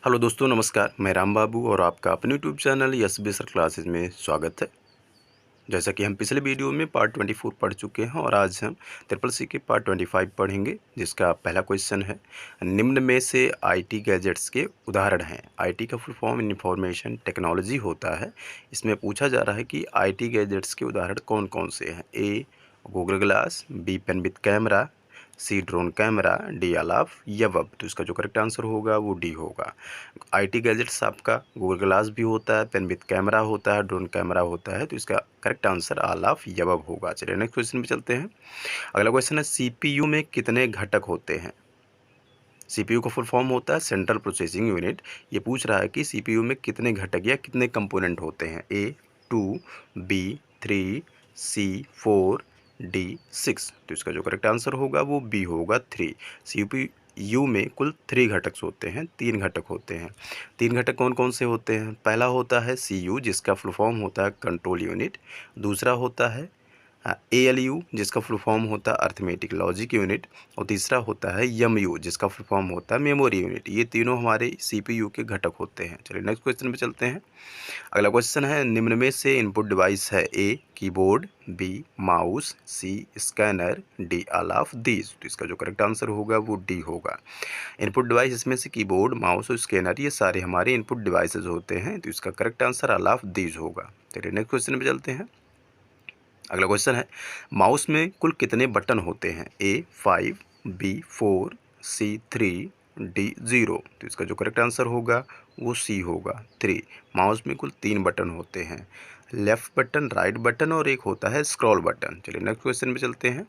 Hello दोस्तों, नमस्कार। मैं राम बाबू और आपका अपने YouTube channel SB sir classes में स्वागत है। जैसा कि हम पिछले वीडियो में पार्ट 24 पढ़ चुके हैं और आज हम ट्रिपल सी के पार्ट 25 पढ़ेंगे, जिसका पहला क्वेश्चन है, निम्न में से आईटी गैजेट्स के उदाहरण हैं। आईटी का फुल फॉर्म इंफॉर्मेशन टेक्नोलॉजी होता है। इसमें पूछा जा रहा है कि आईटी गैजेट्स के उदाहरण कौन कौन से हैं। A Google glass, B pen with camera, C drone camera, D अलाव या वेब। तो इसका जो करेक्ट आंसर होगा वो डी होगा। आईटी गैजेट्स आपका गूगल ग्लास भी होता है, पेन विद कैमरा होता है, ड्रोन कैमरा होता है। तो इसका करेक्ट आंसर अलाव या वेब होगा। चलिए नेक्स्ट क्वेश्चन पे चलते हैं। अगला क्वेश्चन है, सीपीयू में कितने घटक होते हैं। सीपीयू का फुल फॉर्म होता है सेंट्रल प्रोसेसिंग यूनिट। ये पूछ रहा है कि सीपीयू में कितने घटक या कितने कंपोनेंट होते हैं। ए 2, बी 3, सी 4, डी 6। तो इसका जो करेक्ट आंसर होगा वो बी होगा 3। सीपीयू में कुल 3 घटक होते हैं, 3 घटक होते हैं। 3 घटक कौन कौन से होते हैं। पहला होता है सीयू, जिसका फुल फॉर्म होता है कंट्रोल यूनिट। दूसरा होता है एएलयू, जिसका फुल फॉर्म होता है अर्थमेटिक लॉजिक यूनिट। और तीसरा होता है एमयू, जिसका फुल फॉर्म होता है मेमोरी यूनिट। ये तीनों हमारे सीपीयू के घटक होते हैं। चलिए नेक्स्ट क्वेश्चन पे चलते हैं। अगला क्वेश्चन है, निम्न में से इनपुट डिवाइस है। A keyboard, B mouse, C scanner, D all of these. तो इसका जो करेक्ट आंसर होगा वो डी होगा। इनपुट डिवाइस इसमें से कीबोर्ड, माउस और स्कैनर, ये सारे हमारे इनपुट डिवाइसेज होते हैं। तो इसका correct answer all of these होगा। चलिए नेक्स्ट क्वेश्चन पे चलते हैं। अगला क्वेश्चन है, माउस में कुल कितने बटन होते हैं। ए 5, बी 4, सी 3, डी 0। तो इसका जो करेक्ट आंसर होगा वो सी होगा 3। माउस में कुल 3 बटन होते हैं, लेफ़्ट बटन, राइट बटन और एक होता है स्क्रॉल बटन। चलिए नेक्स्ट क्वेश्चन पे चलते हैं।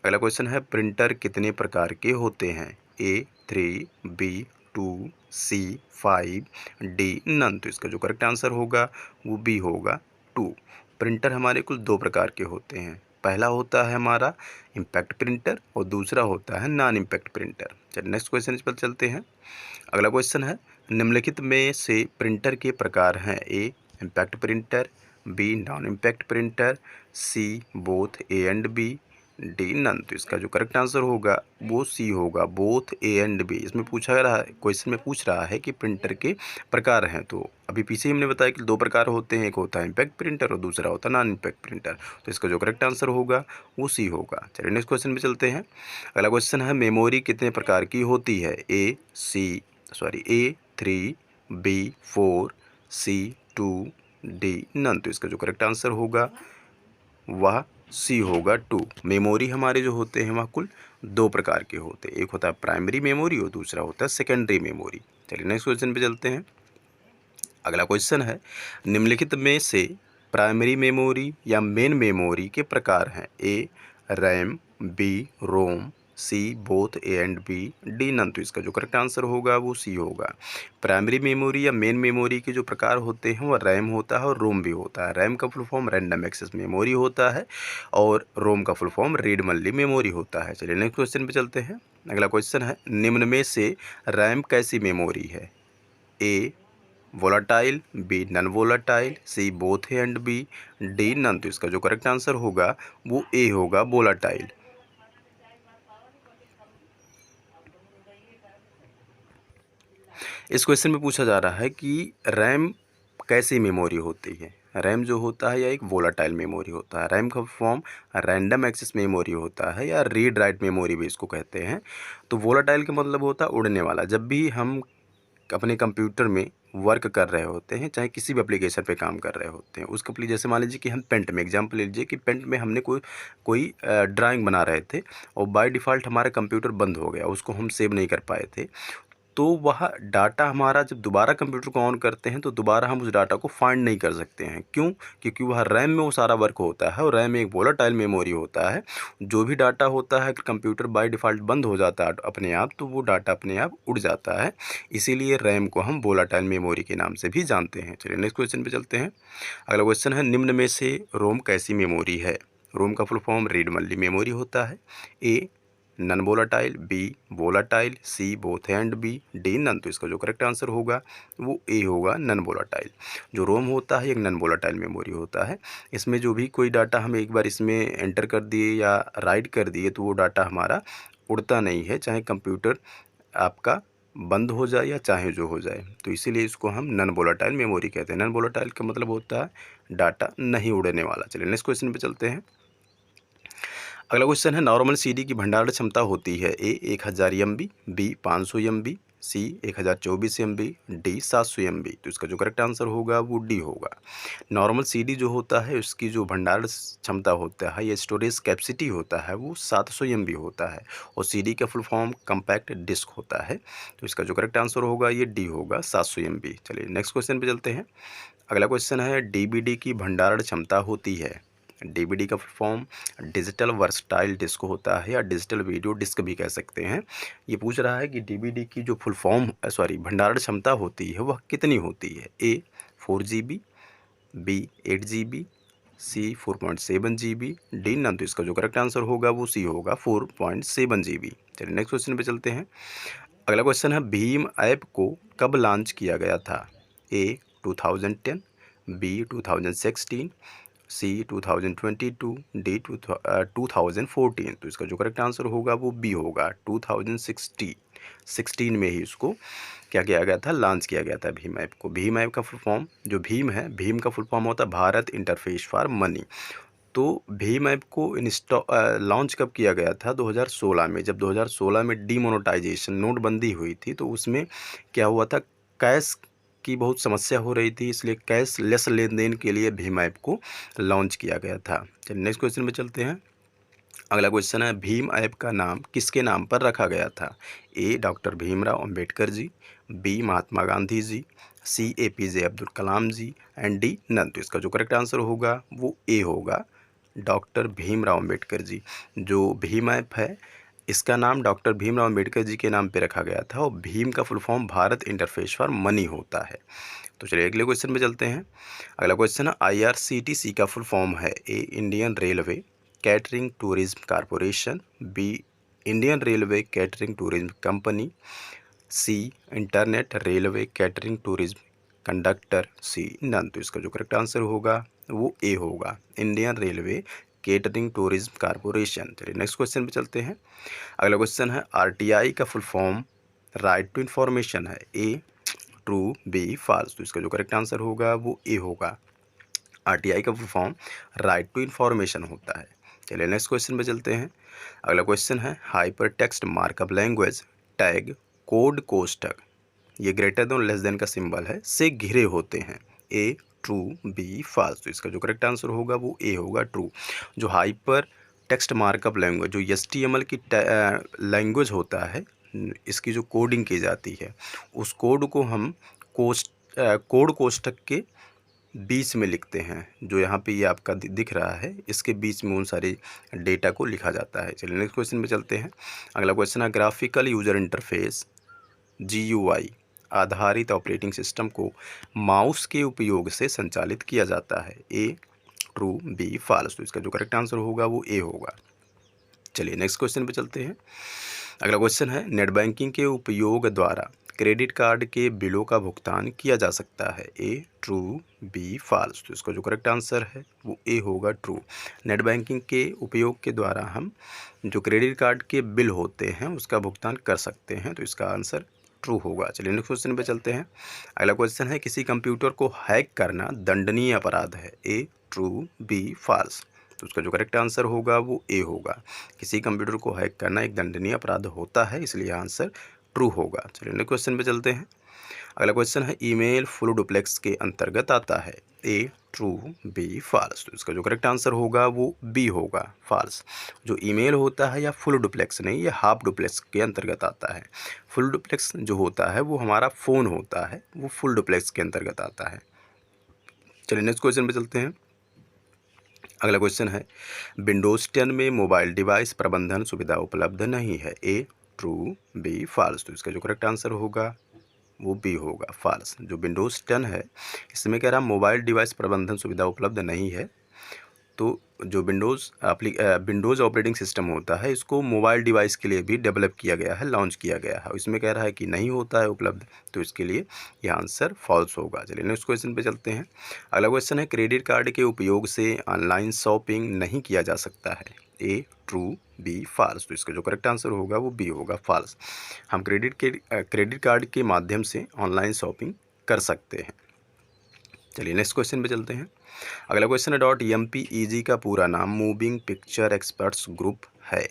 अगला क्वेश्चन है, प्रिंटर कितने प्रकार के होते हैं। ए 3, बी 2, सी 5, डी नन। तो इसका जो करेक्ट आंसर होगा वो बी होगा 2। प्रिंटर हमारे कुल 2 प्रकार के होते हैं। पहला होता है हमारा इम्पैक्ट प्रिंटर और दूसरा होता है नॉन इम्पैक्ट प्रिंटर। चलिए नेक्स्ट क्वेश्चन पर चलते हैं। अगला क्वेश्चन है, निम्नलिखित में से प्रिंटर के प्रकार हैं। A impact printer, B non impact printer, C both A and B, D none. तो इसका जो करेक्ट आंसर होगा वो सी होगा, बोथ ए एंड बी। इसमें पूछा रहा है, क्वेश्चन में पूछ रहा है कि प्रिंटर के प्रकार हैं। तो अभी पीछे हमने बताया कि 2 प्रकार होते हैं, एक होता है इम्पैक्ट प्रिंटर और दूसरा होता है नॉन इम्पैक्ट प्रिंटर। तो इसका जो करेक्ट आंसर होगा वो सी होगा। चलिए नेक्स्ट क्वेश्चन पे चलते हैं। अगला क्वेश्चन है, मेमोरी कितने प्रकार की होती है। ए 3, बी 4, सी 2, डी नन। तो इसका जो करेक्ट आंसर होगा वह सी होगा 2। मेमोरी हमारे जो होते हैं वह कुल 2 प्रकार के होते हैं, एक होता है प्राइमरी मेमोरी और दूसरा होता है सेकेंडरी मेमोरी। चलिए नेक्स्ट क्वेश्चन पे चलते हैं। अगला क्वेश्चन है, निम्नलिखित में से प्राइमरी मेमोरी या मेन मेमोरी के प्रकार हैं। A RAM, B ROM, C both A and B, D none. तो इसका जो करेक्ट आंसर होगा वो सी होगा। प्राइमरी मेमोरी या मेन मेमोरी के जो प्रकार होते हैं वह रैम होता है और रोम भी होता है। रैम का full form random access memory होता है और रोम का full form read only memory होता है। चलिए नेक्स्ट क्वेश्चन पे चलते हैं। अगला क्वेश्चन है, निम्न में से रैम कैसी मेमोरी है। A volatile, B non volatile, C both A and B, D none. तो इसका जो करेक्ट आंसर होगा वो ए होगा, वोलाटाइल। इस क्वेश्चन में पूछा जा रहा है कि रैम कैसी मेमोरी होती है। रैम जो होता है यह एक वोलाटाइल मेमोरी होता है। रैम का फॉर्म रैंडम एक्सेस मेमोरी होता है या रीड राइट मेमोरी भी इसको कहते हैं। तो वोलाटाइल का मतलब होता है उड़ने वाला। जब भी हम अपने कंप्यूटर में वर्क कर रहे होते हैं, चाहे किसी भी एप्लीकेशन पे काम कर रहे होते हैं, उसका जैसे मान लीजिए कि हम पेंट में एग्जांपल ले लीजिए कि पेंट में हमने कोई ड्राइंग बना रहे थे और बाय डिफ़ॉल्ट हमारा कंप्यूटर बंद हो गया, उसको हम सेव नहीं कर पाए थे। तो वह डाटा हमारा जब दोबारा कंप्यूटर को ऑन करते हैं तो दोबारा हम उस डाटा को फाइंड नहीं कर सकते हैं। क्यों? क्योंकि वह रैम में वो सारा वर्क होता है और रैम एक वोलाटाइल मेमोरी होता है। जो भी डाटा होता है, अगर कंप्यूटर बाय डिफ़ॉल्ट बंद हो जाता है अपने आप, तो वो डाटा अपने आप उड़ जाता है। इसीलिए रैम को हम वोलाटाइल मेमोरी के नाम से भी जानते हैं। चलिए नेक्स्ट क्वेश्चन पे चलते हैं। अगला क्वेश्चन है, निम्न में से रोम कैसी मेमोरी है। रोम का full form read only memory होता है। A non volatile, B volatile, C both and B, D none. तो इसका जो करेक्ट आंसर होगा वो ए होगा, नन वोलाटाइल। जो रोम होता है एक नन वोलाटाइल मेमोरी होता है। इसमें जो भी कोई डाटा हम एक बार इसमें एंटर कर दिए या राइट कर दिए तो वो डाटा हमारा उड़ता नहीं है, चाहे कंप्यूटर आपका बंद हो जाए या चाहे जो हो जाए, तो इसीलिए इसको हम नॉन वोलेटाइल मेमोरी कहते हैं। नॉन वोलेटाइल का मतलब होता है डाटा नहीं उड़ने वाला। चलिए नेक्स्ट क्वेश्चन पे चलते हैं। अगला क्वेश्चन है नॉर्मल सीडी की भंडारण क्षमता होती है ए 1000 MB, बी 500 MB, सी 1024 MB, डी 700 MB। तो इसका जो करेक्ट आंसर होगा वो डी होगा। नॉर्मल सीडी जो होता है उसकी जो भंडारण क्षमता होता है या स्टोरेज कैपेसिटी होता है वो 700 MB होता है, और सीडी का फुल फॉर्म कम्पैक्ट डिस्क होता है। तो इसका जो करेक्ट आंसर होगा ये डी होगा, 700 MB। चलिए नेक्स्ट क्वेश्चन पे चलते हैं। अगला क्वेश्चन है डीवीडी की भंडारण क्षमता होती है। डीवीडी का फॉर्म डिजिटल वर्सटाइल डिस्क होता है या डिजिटल वीडियो डिस्क भी कह सकते हैं। ये पूछ रहा है कि डीवीडी की जो फुल फॉर्म भंडारण क्षमता होती है वह कितनी होती है। ए 4 GB, बी 8 GB, सी 4.7 GB, डी नन। तो इसका जो करेक्ट आंसर होगा वो सी होगा, 4.7 GB। चलिए नेक्स्ट क्वेश्चन पे चलते हैं। अगला क्वेश्चन है भीम ऐप को कब लॉन्च किया गया था। ए 2010, बी 2016, सी 2022, डी 2014। तो इसका जो करेक्ट आंसर होगा वो बी होगा, 2016 में ही इसको क्या किया गया था, लॉन्च किया गया था भीम ऐप को। भीम ऐप का फुल फॉर्म जो भीम है, भीम का फुल फॉर्म होता है भारत इंटरफेस फॉर मनी। तो भीम ऐप को लॉन्च कब किया गया था, 2016 में। जब 2016 में डीमोनेटाइजेशन नोटबंदी हुई थी तो उसमें क्या हुआ था, कैश की बहुत समस्या हो रही थी, इसलिए कैश लेस लेन देन के लिए भीम ऐप को लॉन्च किया गया था। चलिए नेक्स्ट क्वेश्चन पे चलते हैं। अगला क्वेश्चन है भीम ऐप का नाम किसके नाम पर रखा गया था। A doctor Bhimrao Ambedkar ji, B Mahatma Gandhi ji, C APJ Abdul Kalam ji, and D none. तो इसका जो करेक्ट आंसर होगा वो ए होगा, डॉक्टर भीमराव अंबेडकर जी। जो भीम ऐप है इसका नाम डॉक्टर भीमराव अंबेडकर जी के नाम पे रखा गया था, और भीम का full form Bharat interface for money होता है। तो चलिए अगले क्वेश्चन में चलते हैं। अगला क्वेश्चन है IRCTC का फुल फॉर्म है A Indian railway catering tourism corporation, B Indian railway catering tourism company, C internet railway catering tourism conductor, C none. तो इसका जो करेक्ट आंसर होगा वो ए होगा, Indian railway catering tourism corporation. चलिए next question पे चलते हैं। अगला क्वेश्चन है RTI का full form right to information है ए ट्रू, बी फॉल्स। तो इसका जो करेक्ट आंसर होगा वो ए होगा, RTI का full form right to information होता है। चलिए नेक्स्ट क्वेश्चन पे चलते हैं। अगला क्वेश्चन है hyper text markup language tag code कोष्ठक ये ग्रेटर देन लेस देन का सिंबल है से घिरे होते हैं। ए ट्रू, बी फॉल्स। तो इसका जो करेक्ट आंसर होगा वो ए होगा, ट्रू। जो हाइपर टेक्स्ट मार्कअप लैंग्वेज जो HTML की लैंग्वेज होता है, इसकी जो कोडिंग की जाती है उस कोड को हम कोड कोष्ठक के बीच में लिखते हैं। जो यहाँ पे ये आपका दिख रहा है इसके बीच में उन सारे डेटा को लिखा जाता है। चलिए नेक्स्ट क्वेश्चन पे चलते हैं। अगला क्वेश्चन है ग्राफिकल यूजर इंटरफेस GUI आधारित ऑपरेटिंग सिस्टम को माउस के उपयोग से संचालित किया जाता है। A true, B false. तो इसका जो करेक्ट आंसर होगा वो ए होगा। चलिए नेक्स्ट क्वेश्चन पे चलते हैं। अगला क्वेश्चन है नेट बैंकिंग के उपयोग द्वारा क्रेडिट कार्ड के बिलों का भुगतान किया जा सकता है। A true, B false. तो इसका जो करेक्ट आंसर है वो ए होगा, ट्रू। नेट बैंकिंग के उपयोग के द्वारा हम जो क्रेडिट कार्ड के बिल होते हैं उसका भुगतान कर सकते हैं। तो इसका आंसर ट्रू होगा। चलिए नेक्स्ट क्वेश्चन पे चलते हैं। अगला क्वेश्चन है किसी कंप्यूटर को हैक करना दंडनीय अपराध है। A true, B false. तो उसका जो करेक्ट आंसर होगा वो ए होगा, किसी कंप्यूटर को हैक करना एक दंडनीय अपराध होता है, इसलिए आंसर ट्रू होगा। चलिए नेक्स्ट क्वेश्चन पे चलते हैं। अगला क्वेश्चन है ईमेल फुल डुप्लेक्स के अंतर्गत आता है। A true, B false. तो इसका जो करेक्ट आंसर होगा वो बी होगा, फॉल्स। जो ईमेल होता है या फुल डुप्लेक्स नहीं, ये हाफ डुप्लेक्स के अंतर्गत आता है। फुल डुप्लेक्स जो होता है वो हमारा फ़ोन होता है, वो फुल डुप्लेक्स के अंतर्गत आता है। चलिए नेक्स्ट क्वेश्चन पे चलते हैं। अगला क्वेश्चन है विंडोज़ 10 में मोबाइल डिवाइस प्रबंधन सुविधा उपलब्ध नहीं है। A true, B false. तो इसका जो करेक्ट आंसर होगा वो बी होगा, फॉल्स। जो विंडोज़ 10 है इसमें कह रहा मोबाइल डिवाइस प्रबंधन सुविधा उपलब्ध नहीं है। तो जो विंडोज़ ऑपरेटिंग सिस्टम होता है इसको मोबाइल डिवाइस के लिए भी डेवलप किया गया है, लॉन्च किया गया है। इसमें कह रहा है कि नहीं होता है उपलब्ध, तो इसके लिए यह आंसर फॉल्स होगा। चलिए नेक्स्ट क्वेश्चन पे चलते हैं। अगला क्वेश्चन है क्रेडिट कार्ड के उपयोग से ऑनलाइन शॉपिंग नहीं किया जा सकता है। A true, B false. तो इसका जो करेक्ट आंसर होगा वो बी होगा, फाल्स। हम क्रेडिट कार्ड के माध्यम से ऑनलाइन शॉपिंग कर सकते हैं। चलिए नेक्स्ट क्वेश्चन पे चलते हैं। अगला क्वेश्चन है .MPEG का पूरा नाम मूविंग पिक्चर एक्सपर्ट्स ग्रुप है।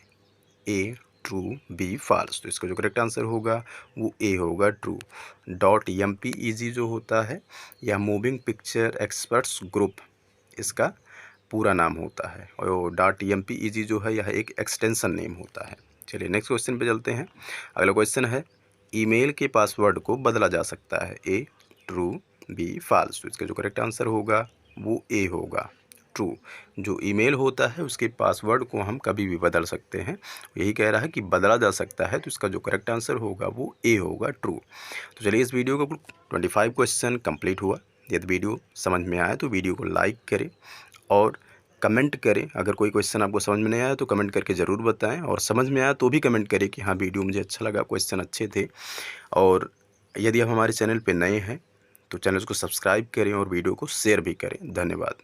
A true, B false. तो इसका जो करेक्ट आंसर होगा वो ए होगा, ट्रू। .MPEG जो होता है यह मूविंग पिक्चर एक्सपर्ट्स ग्रुप इसका पूरा नाम होता है, और .MPEG जो है यह एक एक्सटेंशन नेम होता है। चलिए नेक्स्ट क्वेश्चन पे चलते हैं। अगला क्वेश्चन है ईमेल के पासवर्ड को बदला जा सकता है। A true, B false. तो इसका जो करेक्ट आंसर होगा वो ए होगा, ट्रू। जो ईमेल होता है उसके पासवर्ड को हम कभी भी बदल सकते हैं, यही कह रहा है कि बदला जा सकता है, तो इसका जो करेक्ट आंसर होगा वो ए होगा, ट्रू। तो चलिए इस वीडियो का 25 क्वेश्चन कंप्लीट हुआ। यदि वीडियो समझ में आए तो वीडियो को लाइक करें और कमेंट करें। अगर कोई क्वेश्चन आपको समझ में नहीं आया तो कमेंट करके ज़रूर बताएं, और समझ में आया तो भी कमेंट करें कि हाँ वीडियो मुझे अच्छा लगा, क्वेश्चन अच्छे थे। और यदि आप हमारे चैनल पे नए हैं तो चैनल को सब्सक्राइब करें और वीडियो को शेयर भी करें। धन्यवाद।